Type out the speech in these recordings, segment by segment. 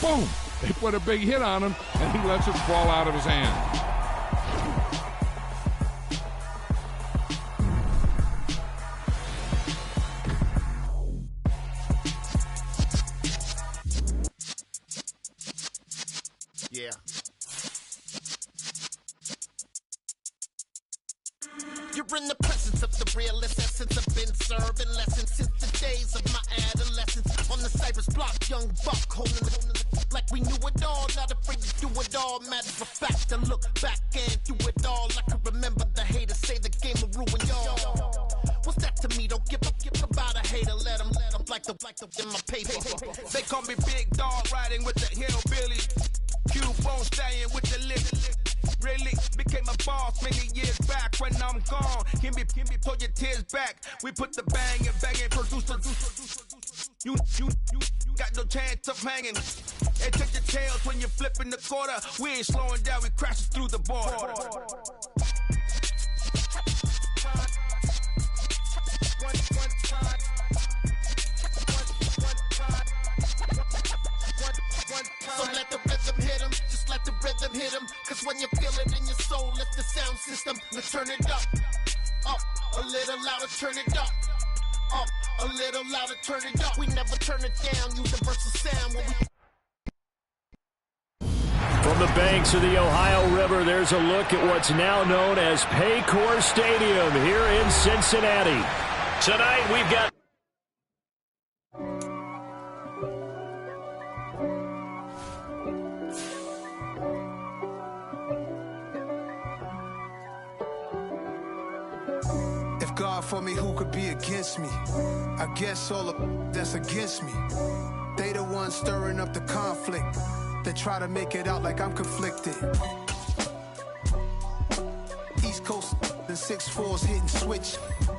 boom, they put a big hit on him, and he lets it fall out of his hand. Yeah. You're in the presence of the realest essence. I've been serving lessons since the days of my adolescence. On the Cypress block, young buck holding it like we knew it all. Not afraid to do it all. Matter of fact, I look back and do it all. I can remember the haters say the game will ruin y'all. What's that to me? Don't give about a hater. Let them like the in my paper. They call me Big Dog, riding with the hillbilly. Q-Bone stallion with the lip. Really became a boss many years back. When I'm gone, can be pull your tears back. We put the bang and producer. You got no chance of hanging. And take your tails when you're flipping the quarter. We ain't slowing down, we crashing through the border. So let the rhythm hit him, just let the rhythm hit him. Cause when you feel it in your soul, lift the sound system. Now turn it up a little louder, turn it up a little louder, turn it up. We never turn it down, universal sound when we... From the banks of the Ohio River, there's a look at what's now known as Paycor Stadium here in Cincinnati. Tonight we've got... God for me, who could be against me? I guess all of that's against me. They the ones stirring up the conflict. They try to make it out like I'm conflicted. East Coast, the 6'4's hitting switch.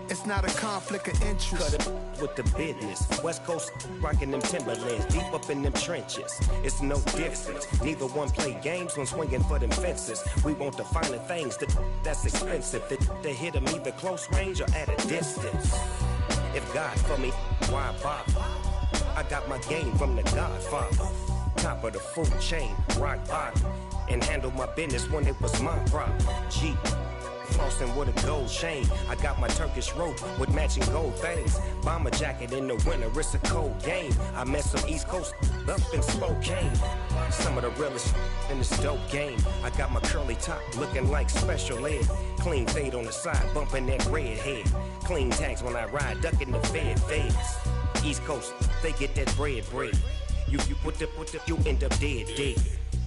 It's not a conflict of interest. Cut it with the business. West Coast rocking them Timberlands, deep up in them trenches. It's no difference. Neither one play games when swinging for them fences. We want the finer things that's expensive. They hit them either close range or at a distance. If God for me, why bother? I got my game from the Godfather. Top of the food chain, rock bottom. And handle my business when it was my problem. G. Flossing with a gold chain. I got my Turkish rope with matching gold things. Bomber jacket in the winter, it's a cold game. I met some East Coast up in Spokane. Some of the realest in this dope game. I got my curly top looking like special ed. Clean fade on the side, bumping that red head. Clean tags when I ride, ducking the feds. East Coast, they get that bread. You you end up dead.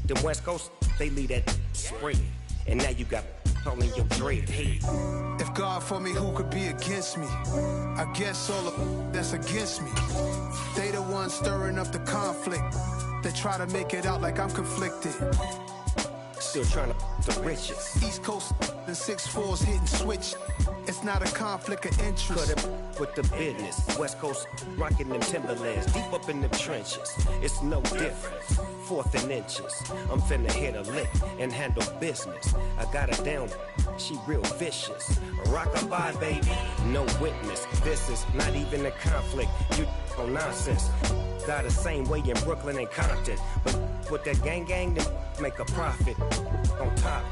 The West Coast, they leave that spread. And now you got calling your dread head. If God for me, who could be against me? I guess all of that's against me. They the ones stirring up the conflict. They try to make it out like I'm conflicted. Still trying to the riches. East Coast, the 6'4's hitting switch. It's not a conflict of interest. Cut it with the business. West Coast rocking them Timberlands, deep up in them trenches. It's no difference. 4th and inches. I'm finna hit a lick and handle business. I got her down, she real vicious. Rockabye, baby, no witness. This is not even a conflict. You on nonsense. Got the same way in Brooklyn and Compton. But with that gang, then make a profit. On top,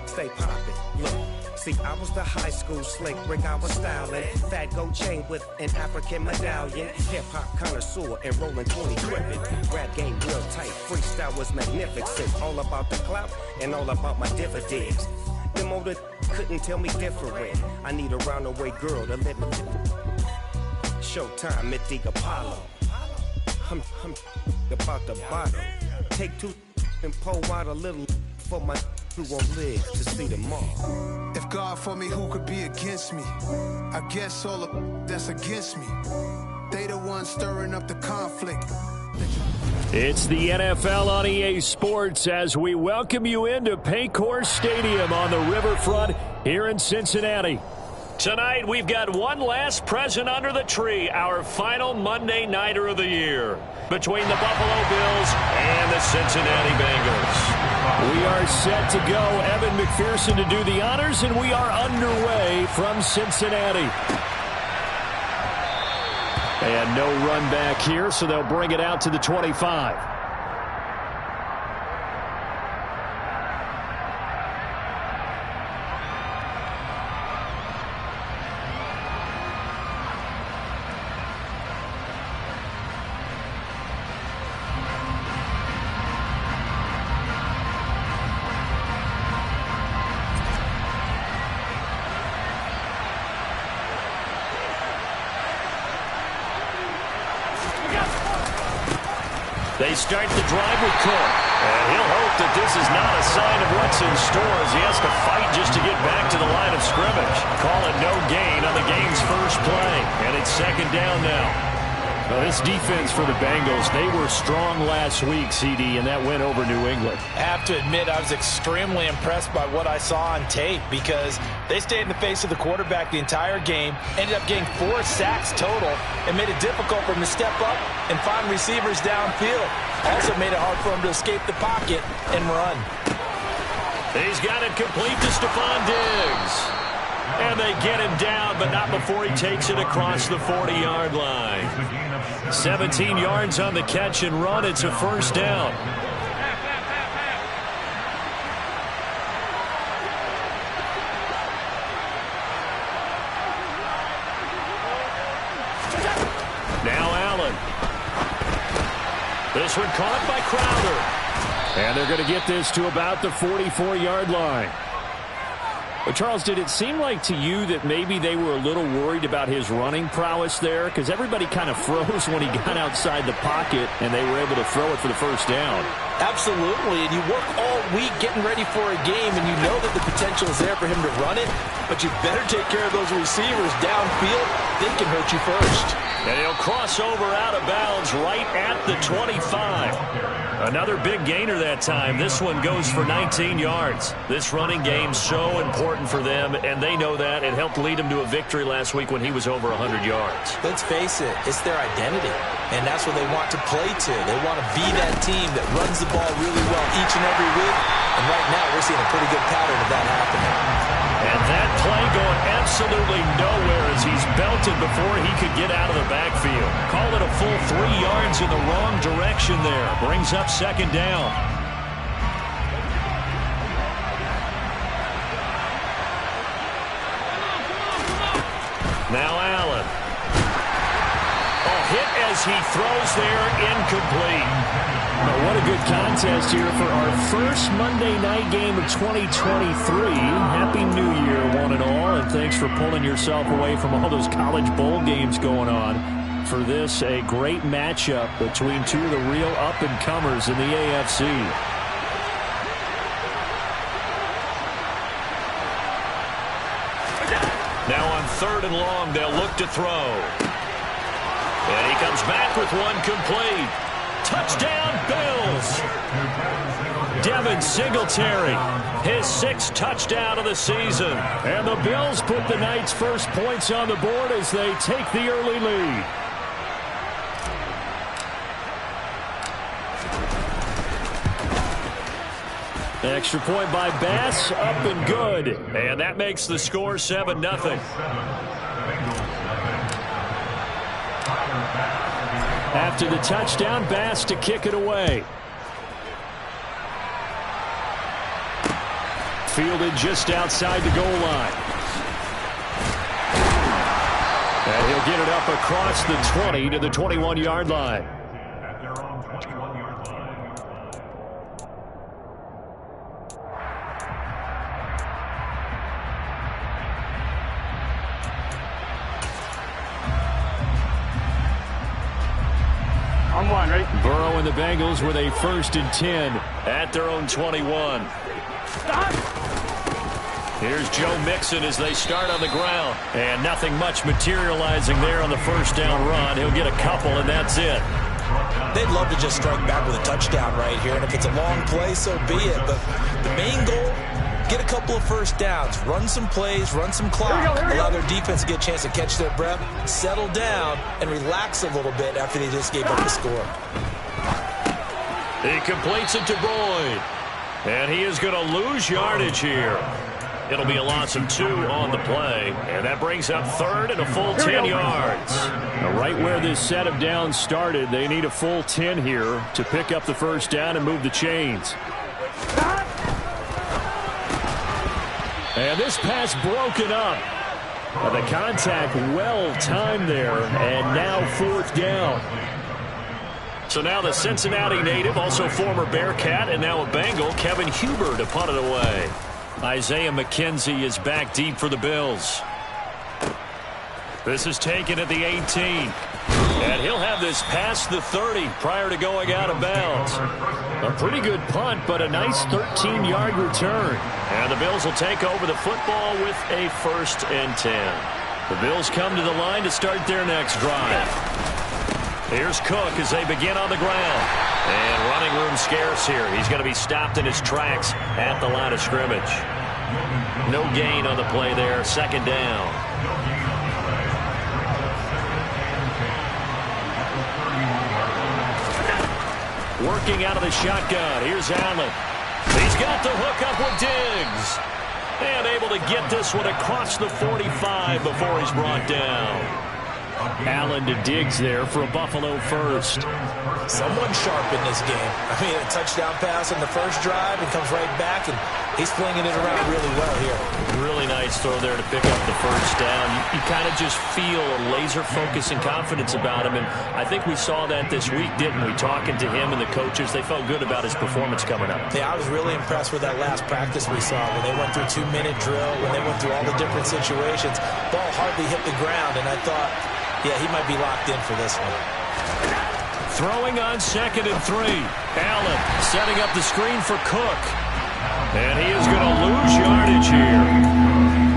stay poppin'. Look. See, I was the high school slick Rick, I was styling. Fat gold chain with an African medallion. Hip-hop connoisseur and rolling 20 cribbin'. Rap game real tight, freestyle was magnificent. All about the clout and all about my dividends. Them older couldn't tell me different. I need a roundaway girl to live with. Showtime, Mythic Apollo. I'm about the bottom. Take 2 and pour out a little for my who won't live to see tomorrow. If God for me, who could be against me? I guess all of that's against me. They the ones stirring up the conflict. It's the NFL on EA Sports as we welcome you into Paycor Stadium on the riverfront here in Cincinnati. Tonight, we've got one last present under the tree, our final Monday Nighter of the year between the Buffalo Bills and the Cincinnati Bengals. We are set to go. Evan McPherson to do the honors, and we are underway from Cincinnati. And no run back here, so they'll bring it out to the 25. They start the drive with Cook. And he'll hope that this is not a sign of what's in store as he has to fight just to get back to the line of scrimmage. Call it no gain on the game's first play. And it's second down now. Well, this defense for the Bengals, they were strong last week, CD, and that went over New England. I have to admit, I was extremely impressed by what I saw on tape because they stayed in the face of the quarterback the entire game, ended up getting 4 sacks total, and made it difficult for him to step up and find receivers downfield. Also made it hard for him to escape the pocket and run. He's got it complete to Stephon Diggs. And they get him down, but not before he takes it across the 40-yard line. 17 yards on the catch and run. It's a first down. Now Allen. This one caught by Crowder. And they're going to get this to about the 44-yard line. But, Charles, did it seem like to you that maybe they were a little worried about his running prowess there? Because everybody kind of froze when he got outside the pocket, and they were able to throw it for the first down. Absolutely, and you work all week getting ready for a game, and you know that the potential is there for him to run it, but you better take care of those receivers downfield. They can hurt you first. And he'll cross over out of bounds right at the 25. Another big gainer that time. This one goes for 19 yards. This running game's so important for them, and they know that. It helped lead them to a victory last week when he was over 100 yards. Let's face it, it's their identity, and that's what they want to play to. They want to be that team that runs the ball really well each and every week, and right now we're seeing a pretty good pattern of that happening. And that play going absolutely nowhere as he's belted before he could get out of the backfield. Call it a full 3 yards in the wrong direction there. Brings up second down. Now Allen. Hit as he throws there, incomplete. Well, what a good contest here for our first Monday night game of 2023. Happy New Year, one and all, and thanks for pulling yourself away from all those college bowl games going on. For this, a great matchup between two of the real up-and-comers in the AFC. Now on 3rd and long, they'll look to throw. And he comes back with one complete. Touchdown, Bills. Devin Singletary, his 6th touchdown of the season. And the Bills put the night's first points on the board as they take the early lead. Extra point by Bass, up and good. And that makes the score 7-0. After the touchdown, Bass to kick it away. Fielded just outside the goal line. And he'll get it up across the 20 to the 21-yard line. Burrow and the Bengals with a 1st and 10 at their own 21. Here's Joe Mixon as they start on the ground. And nothing much materializing there on the first down run. He'll get a couple, and that's it. They'd love to just strike back with a touchdown right here, and if it's a long play, so be it. But the main goal, get a couple of first downs, run some plays, run some clock, allow their defense to get a chance to catch their breath, settle down, and relax a little bit after they just gave up the score. He completes it to Boyd. And he is going to lose yardage here. It'll be a loss of 2 on the play. And that brings up 3rd and a full 10 yards. Now, right where this set of downs started, they need a full 10 here to pick up the first down and move the chains. And this pass broken up. The contact well timed there, and now 4th down. So now the Cincinnati native, also former Bearcat, and now a Bengal, Kevin Huber to punt it away. Isaiah McKenzie is back deep for the Bills. This is taken at the 18. And he'll have this past the 30 prior to going out of bounds. A pretty good punt, but a nice 13-yard return. And the Bills will take over the football with a 1st and 10. The Bills come to the line to start their next drive. Here's Cook as they begin on the ground. And running room scarce here. He's going to be stopped in his tracks at the line of scrimmage. No gain on the play there. 2nd down. Working out of the shotgun. Here's Allen. He's got the hook up with Diggs. And able to get this one across the 45 before he's brought down. Allen to Diggs there for a Buffalo first. Someone sharp in this game. I mean, a touchdown pass on the first drive and comes right back, and he's flinging it around really well here. Really nice throw there to pick up the first down. You kind of just feel a laser focus and confidence about him, and I think we saw that this week, didn't we? Talking to him and the coaches, they felt good about his performance coming up. Yeah, I was really impressed with that last practice we saw when they went through 2-minute drill, when they went through all the different situations. Ball hardly hit the ground, and I thought, yeah, he might be locked in for this one. Throwing on 2nd and 3. Allen setting up the screen for Cook. And he is going to lose yardage here.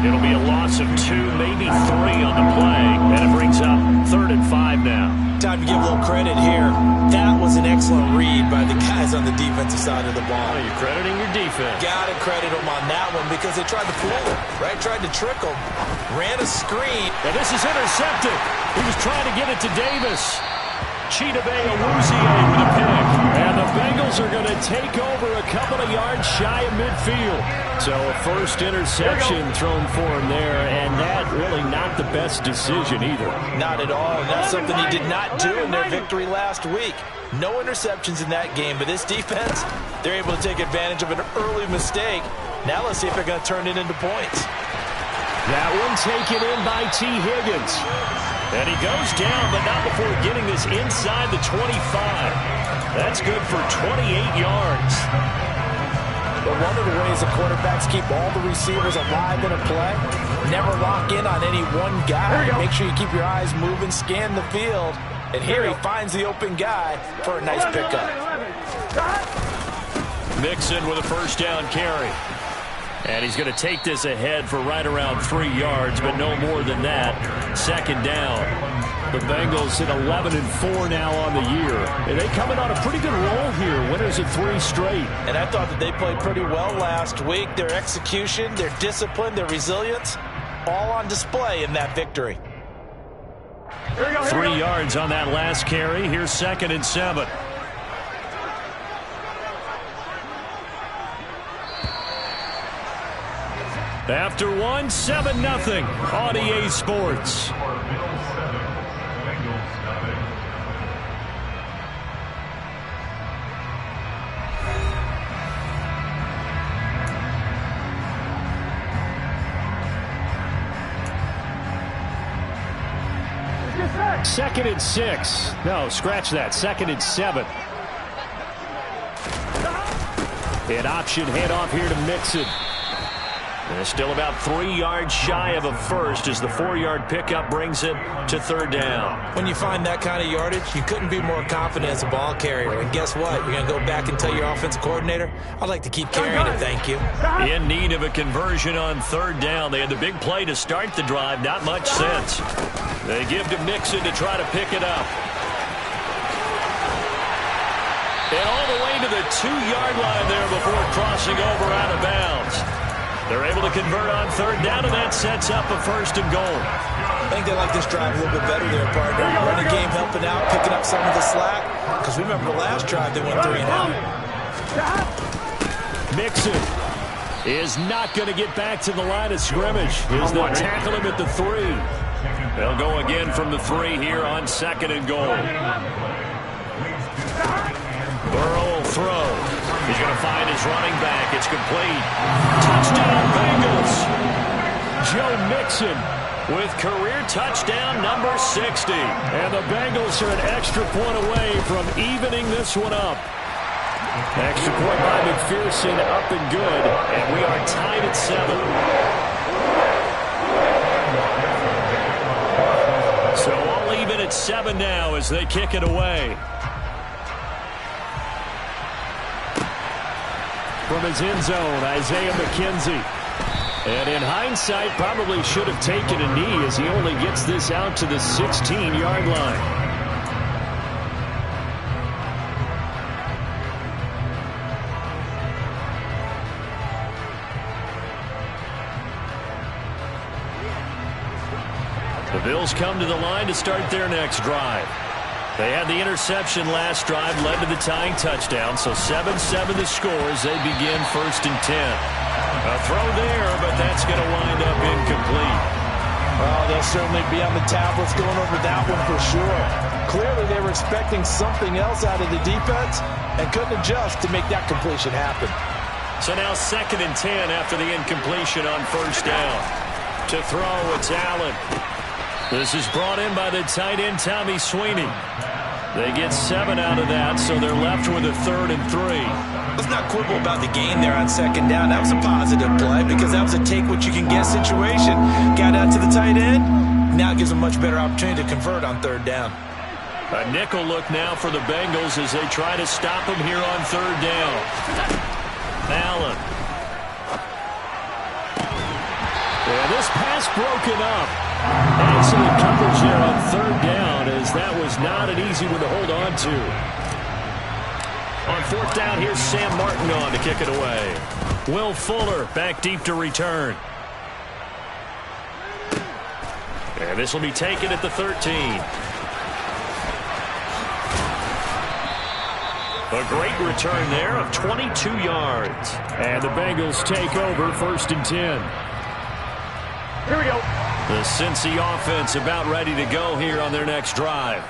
It'll be a loss of 2, maybe 3 on the play. And it brings up 3rd and 5 now. Time to give a little credit here. That was an excellent read by the guys on the defensive side of the ball. Oh, you're crediting your defense. Got to credit them on that one because they tried to fool him, right? Tried to trick him. Ran a screen. And this is intercepted. He was trying to get it to Davis. Chidobe Awuzie with a pick. And the Bengals are going to take over a couple of yards shy of midfield. So a first interception thrown for him there, and that really not the best decision either. Not at all, and that's something he did not do in their victory last week. No interceptions in that game, but this defense, they're able to take advantage of an early mistake. Now let's see if they're going to turn it into points. That one taken in by T. Higgins. And he goes down, but not before getting this inside the 25. That's good for 28 yards. But one of the ways the quarterbacks keep all the receivers alive in a play, never lock in on any one guy. Make sure you keep your eyes moving, scan the field. And here he finds the open guy for a nice pickup. Mixon with a first down carry. And he's going to take this ahead for right around 3 yards, but no more than that. 2nd down. The Bengals at 11-4 now on the year. And they coming on a pretty good roll here. Winners of 3 straight. And I thought that they played pretty well last week. Their execution, their discipline, their resilience, all on display in that victory. 3 yards on that last carry. Here's 2nd and 7. After 1, 7-0 on EA Sports. Second and 6. No, scratch that. 2nd and 7. An option handoff here to Mixon. And still about 3 yards shy of a first as the 4-yard pickup brings it to 3rd down. When you find that kind of yardage, you couldn't be more confident as a ball carrier. And guess what? You're going to go back and tell your offensive coordinator, I'd like to keep carrying it, thank you. In need of a conversion on 3rd down. They had the big play to start the drive. Not much sense. They give to Mixon to try to pick it up. And all the way to the 2-yard line there before crossing over out of bounds. They're able to convert on 3rd down, and that sets up a 1st and goal. I think they like this drive a little bit better there, partner. Running game helping out, picking up some of the slack. Because remember the last drive, they went 3 and out. Mixon is not going to get back to the line of scrimmage. As they'll tackle him at the 3. They'll go again from the 3 here on 2nd and goal. Burrow will throw. He's going to find his running back. It's complete. Touchdown, Bengals. Joe Mixon with career touchdown number 60. And the Bengals are an extra point away from evening this one up. Extra point by McPherson, up and good. And we are tied at 7. So all even at 7 now as they kick it away. From his end zone, Isaiah McKenzie. And in hindsight, probably should have taken a knee as he only gets this out to the 16-yard line. The Bills come to the line to start their next drive. They had the interception last drive, led to the tying touchdown, so 7-7 the score as they begin 1st and 10. A throw there, but that's going to wind up incomplete. Well, they'll certainly be on the tablets going over that one for sure. Clearly they were expecting something else out of the defense and couldn't adjust to make that completion happen. So now 2nd and 10 after the incompletion on 1st down. To throw, it's Allen. This is brought in by the tight end, Tommy Sweeney. They get 7 out of that, so they're left with a 3rd and 3. Let's not quibble about the gain there on 2nd down. That was a positive play because that was a take-what-you-can-get situation. Got out to the tight end. Now it gives them a much better opportunity to convert on 3rd down. A nickel look now for the Bengals as they try to stop them here on 3rd down. Allen. Yeah, this pass broken up. Excellent coverage there on 3rd down as that was not an easy one to hold on to. On 4th down, here's Sam Martin on to kick it away. Will Fuller back deep to return. And this will be taken at the 13. A great return there of 22 yards. And the Bengals take over 1st and 10. Here we go. The Cincy offense about ready to go here on their next drive.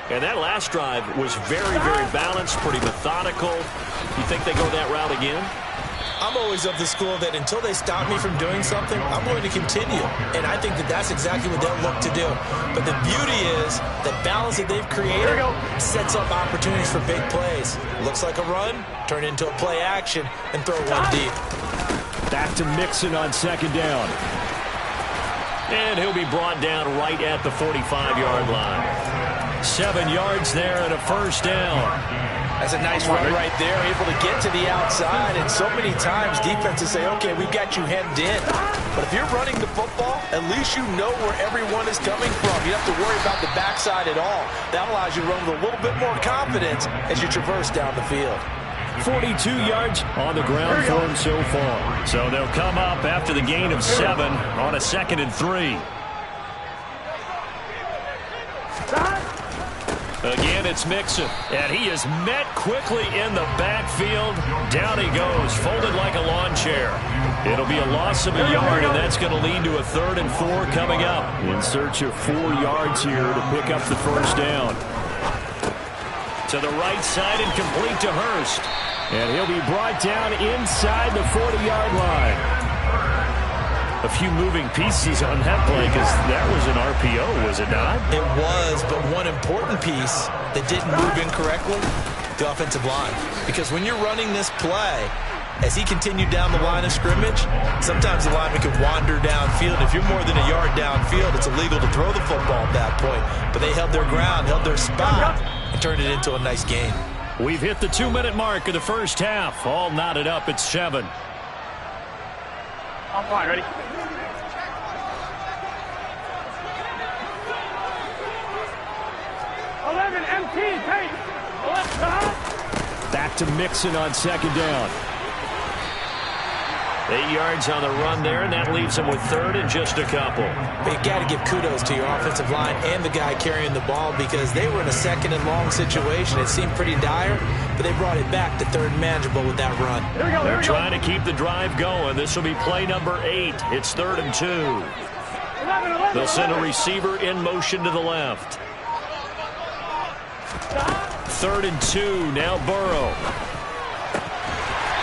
And that last drive was very, very balanced, pretty methodical. You think they go that route again? I'm always of the school that until they stop me from doing something, I'm going to continue. And I think that that's exactly what they'll look to do. But the beauty is the balance that they've created sets up opportunities for big plays. Looks like a run, turn into a play action, and throw one deep. Back to Mixon on 2nd down. And he'll be brought down right at the 45-yard line. 7 yards there and a 1st down. That's a nice run right there, able to get to the outside. And so many times defenses say, okay, we've got you hemmed in. But if you're running the football, at least you know where everyone is coming from. You don't have to worry about the backside at all. That allows you to run with a little bit more confidence as you traverse down the field. 42 yards on the ground for him so far. So they'll come up after the gain of 7 on a 2nd and 3. Again, it's Mixon, and he is met quickly in the backfield. Down he goes, folded like a lawn chair. It'll be a loss of a yard, and that's going to lead to a 3rd and 4 coming up. In search of 4 yards here to pick up the 1st down. To the right side and complete to Hurst. And he'll be brought down inside the 40-yard line. A few moving pieces on that play because that was an RPO, was it not? It was, but one important piece that didn't move incorrectly, the offensive line. Because when you're running this play, as he continued down the line of scrimmage, sometimes the lineman can wander downfield. If you're more than a yard downfield, it's illegal to throw the football at that point. But they held their ground, held their spot, and turned it into a nice gain. We've hit the 2-minute mark of the 1st half. All knotted up at 7. I'm fine, ready? Back to Mixon on 2nd down. 8 yards on the run there, and that leaves them with 3rd and just a couple. But you got to give kudos to your offensive line and the guy carrying the ball because they were in a 2nd and long situation. It seemed pretty dire, but they brought it back to 3rd and manageable with that run. They're trying to keep the drive going. This will be play number 8. It's 3rd and 2. They'll send a receiver in motion to the left. 3rd and 2. Now Burrow.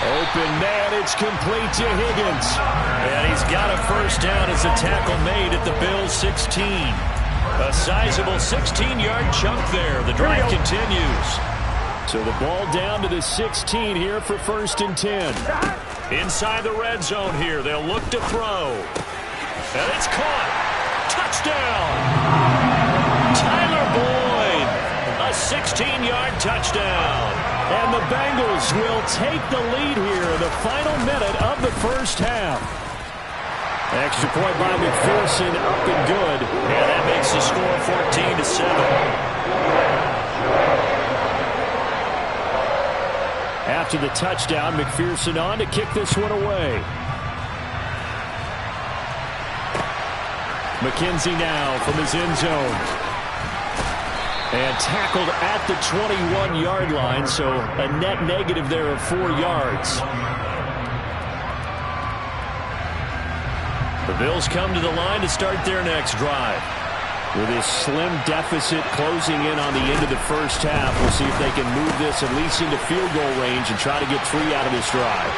Open man, it's complete to Higgins. And he's got a 1st down as a tackle made at the Bills' 16. A sizable 16-yard chunk there. The drive continues. So the ball down to the 16 here for 1st and 10. Inside the red zone here, they'll look to throw. And it's caught. Touchdown. Tyler Boyd 16-yard touchdown. And the Bengals will take the lead here in the final minute of the first half. Extra point by McPherson, up and good. And that makes the score 14-7. After the touchdown, McPherson on to kick this one away. McKenzie now from his end zone. And tackled at the 21-yard line, so a net negative there of 4 yards. The Bills come to the line to start their next drive. With his slim deficit closing in on the end of the first half, we'll see if they can move this at least into field goal range and try to get 3 out of this drive.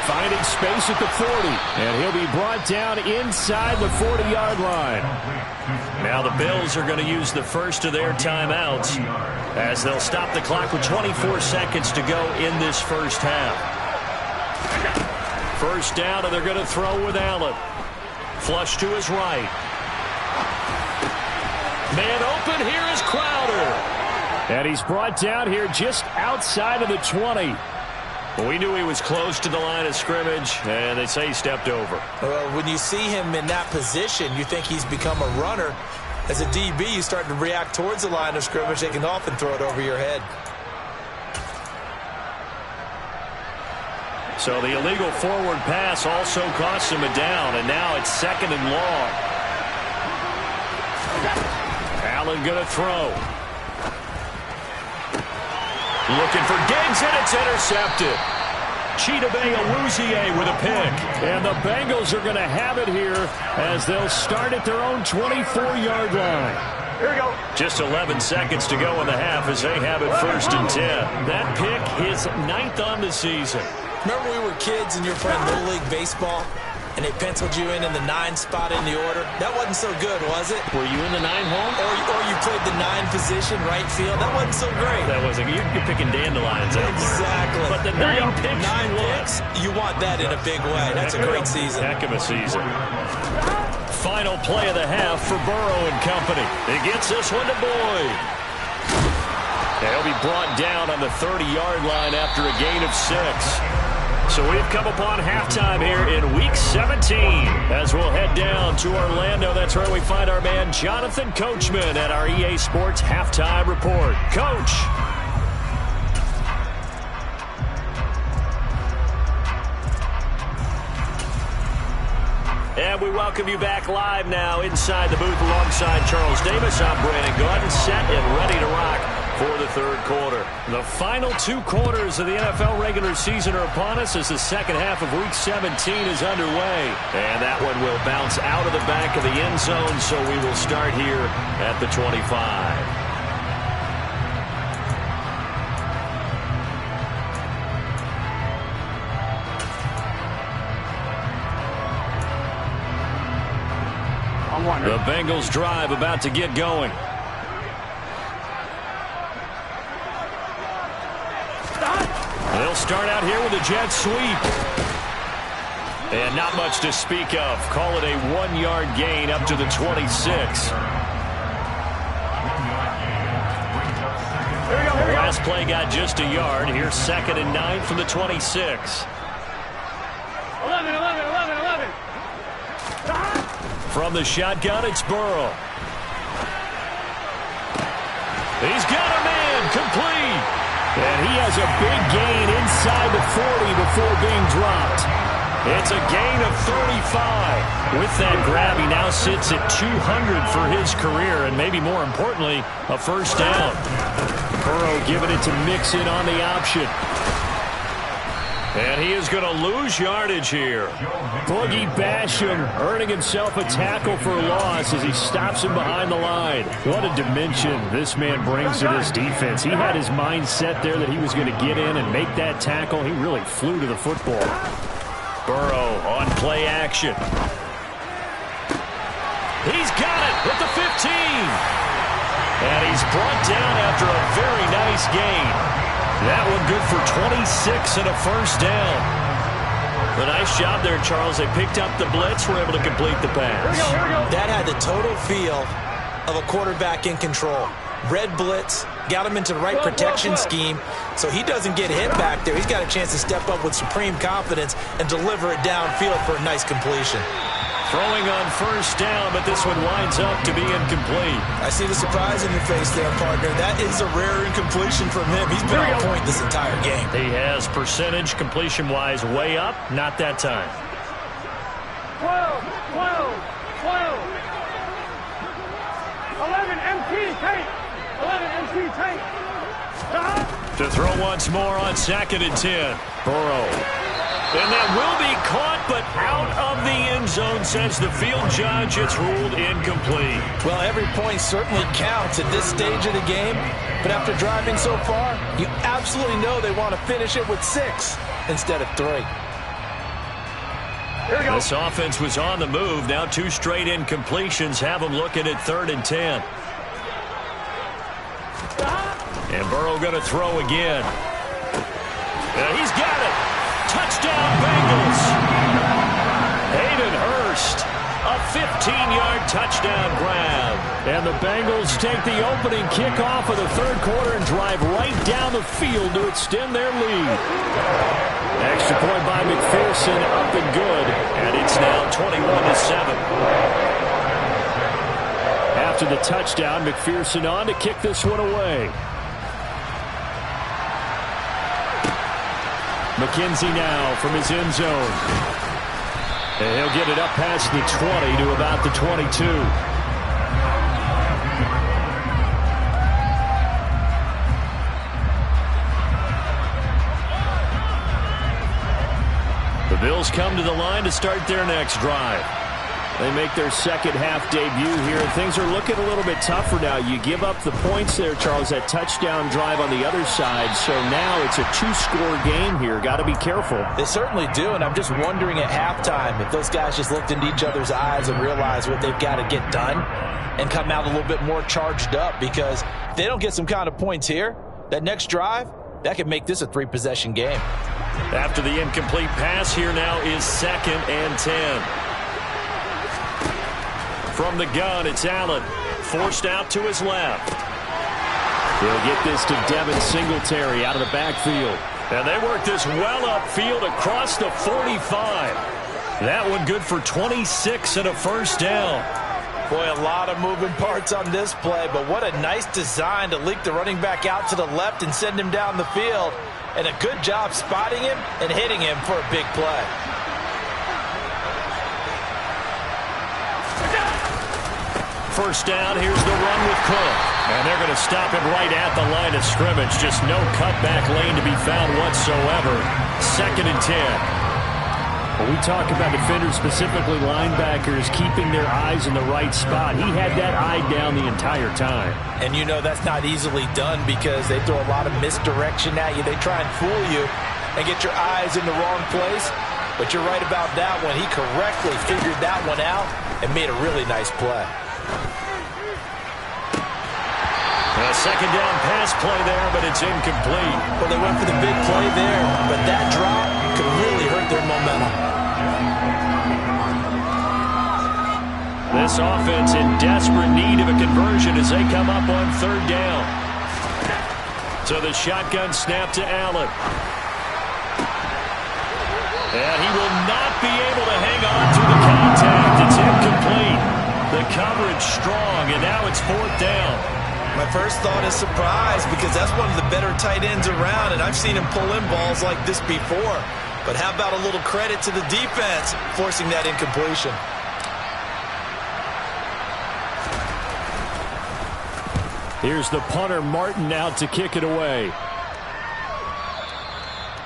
Finding space at the 40, and he'll be brought down inside the 40-yard line. Now the Bills are going to use the first of their timeouts as they'll stop the clock with 24 seconds to go in this first half. First down, and they're going to throw with Allen. Flush to his right. Man open, here is Crowder. And he's brought down here just outside of the 20. Well, we knew he was close to the line of scrimmage, and they say he stepped over. When you see him in that position, you think he's become a runner. As a DB, you start to react towards the line of scrimmage. They can often throw it over your head. So the illegal forward pass also costs him a down, and now it's 2nd and long. Allen going to throw. Looking for Diggs, and it's intercepted. Chidobe Awuzie with a pick. And the Bengals are going to have it here as they'll start at their own 24-yard line. Here we go. Just 11 seconds to go in the half as they have it 1st and 10. That pick is 9th on the season. Remember we were kids and you were playing Little League Baseball, and they penciled you in the 9 spot in the order? That wasn't so good, was it? Were you in the 9 hole? Or you played the 9 position, right field? That wasn't so great. That wasn't. You're picking dandelions out exactly. There. But the 9 picks. 9 picks. You want that in a big way. That's a great season. Heck of a season. Final play of the half for Burrow and company. He gets this one to Boyd. He'll be brought down on the 30-yard line after a gain of 6. So we've come upon halftime here in Week 17 as we'll head down to Orlando. That's where we find our man Jonathan Coachman at our EA Sports Halftime Report. Coach. And we welcome you back live now inside the booth alongside Charles Davis. I'm Brandon Gaudin, set and ready to rock for the 3rd quarter. The final 2 quarters of the NFL regular season are upon us as the second half of Week 17 is underway. And that one will bounce out of the back of the end zone, so we will start here at the 25. The Bengals drive about to get going. They'll start out here with a jet sweep. And not much to speak of. Call it a 1-yard gain up to the 26. Last play got just a yard. Here's 2nd and 9 from the 26. 11. From the shotgun, it's Burrow. He's got a man, complete. And he has a big gain inside the 40 before being dropped. It's a gain of 35. With that grab, he now sits at 200 for his career, and maybe more importantly, a first down. Burrow giving it to Mixon on the option. And he is going to lose yardage here. Boogie Basham earning himself a tackle for a loss as he stops him behind the line. What a dimension this man brings to this defense. He had his mind set there that he was going to get in and make that tackle. He really flew to the football. Burrow on play action. He's got it at the 15. And he's brought down after a very nice gain. That one good for 26 and a first down. A nice job there, Charles. They picked up the blitz, were able to complete the pass. That had the total feel of a quarterback in control. Red blitz, got him into the right protection scheme, so he doesn't get hit back there. He's got a chance to step up with supreme confidence and deliver it downfield for a nice completion. Throwing on first down, but this one winds up to be incomplete. I see the surprise in your face there, partner. That is a rare incompletion from him. He's been on point this entire game. He has percentage completion-wise way up, not that time. 12, 12, 12. 11 MT tape. 11 MT tape. To throw once more on 2nd and 10. Burrow. And that will be caught, but out of the end zone, says the field judge. It's ruled incomplete. Well, every point certainly counts at this stage of the game, but after driving so far, you absolutely know they want to finish it with 6 instead of 3. This offense was on the move. Now 2 straight incompletions have them looking at 3rd and 10. And Burrow going to throw again. He's got it. Touchdown, Bengals. Hayden Hurst, a 15-yard touchdown grab. And the Bengals take the opening kickoff of the 3rd quarter and drive right down the field to extend their lead. Extra point by McPherson, up and good. And it's now 21-7. After the touchdown, McPherson on to kick this one away. McKenzie now from his end zone. And he'll get it up past the 20 to about the 22. The Bills come to the line to start their next drive. They make their second half debut here, and things are looking a little bit tougher now. You give up the points there, Charles, that touchdown drive on the other side, so now it's a 2-score game here. Got to be careful. They certainly do, and I'm just wondering at halftime if those guys just looked into each other's eyes and realized what they've got to get done and come out a little bit more charged up, because if they don't get some kind of points here, that next drive, that could make this a 3-possession game. After the incomplete pass, here now is 2nd and 10. From the gun, it's Allen. Forced out to his left. He'll get this to Devin Singletary out of the backfield. And they work this well upfield across the 45. That one good for 26 and a first down. Boy, a lot of moving parts on this play, but what a nice design to leak the running back out to the left and send him down the field. And a good job spotting him and hitting him for a big play. First down, here's the run with Cook. And they're going to stop him right at the line of scrimmage. Just no cutback lane to be found whatsoever. 2nd and 10. When we talk about defenders, specifically linebackers, keeping their eyes in the right spot, he had that eye down the entire time. And you know that's not easily done because they throw a lot of misdirection at you. They try and fool you and get your eyes in the wrong place. But you're right about that one. He correctly figured that one out and made a really nice play. A second down pass play there, but it's incomplete. Well, they went for the big play there, but that drop could really hurt their momentum. This offense in desperate need of a conversion as they come up on 3rd down. So the shotgun snap to Allen. And he will not be able to hang on through the contact. It's incomplete. The coverage strong, and now it's 4th down. My first thought is surprise because that's one of the better tight ends around, and I've seen him pull in balls like this before. But how about a little credit to the defense forcing that incompletion? Here's the punter, Martin, out to kick it away.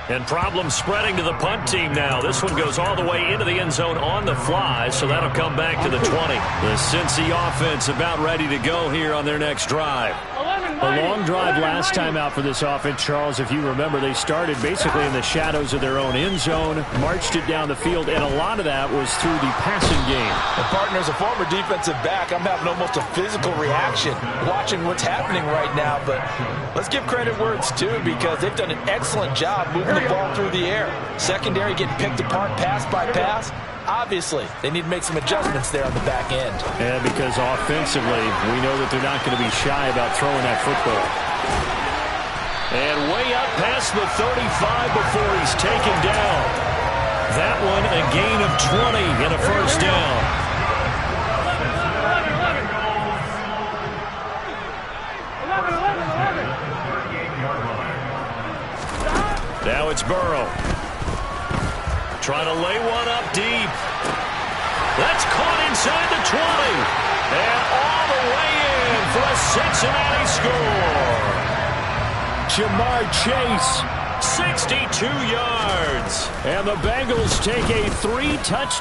And problems spreading to the punt team now. This one goes all the way into the end zone on the fly, so that'll come back to the 20. The Cincy offense about ready to go here on their next drive. A long drive last time out for this offense, Charles. If you remember, they started basically in the shadows of their own end zone, marched it down the field, and a lot of that was through the passing game. And partner, as a former defensive back, I'm having almost a physical reaction watching what's happening right now. But let's give credit where it's due because they've done an excellent job moving the ball through the air. Secondary getting picked apart pass by pass. obviously, they need to make some adjustments there on the back end. Yeah, because offensively, we know that they're not going to be shy about throwing that football. And way up past the 35 before he's taken down. That one a gain of 20 and a first down. Now it's Burrow. Trying to lay one up deep. That's caught inside the 20. And all the way in for a Cincinnati score. Jamar Chase, 62 yards. And the Bengals take a 3-touchdown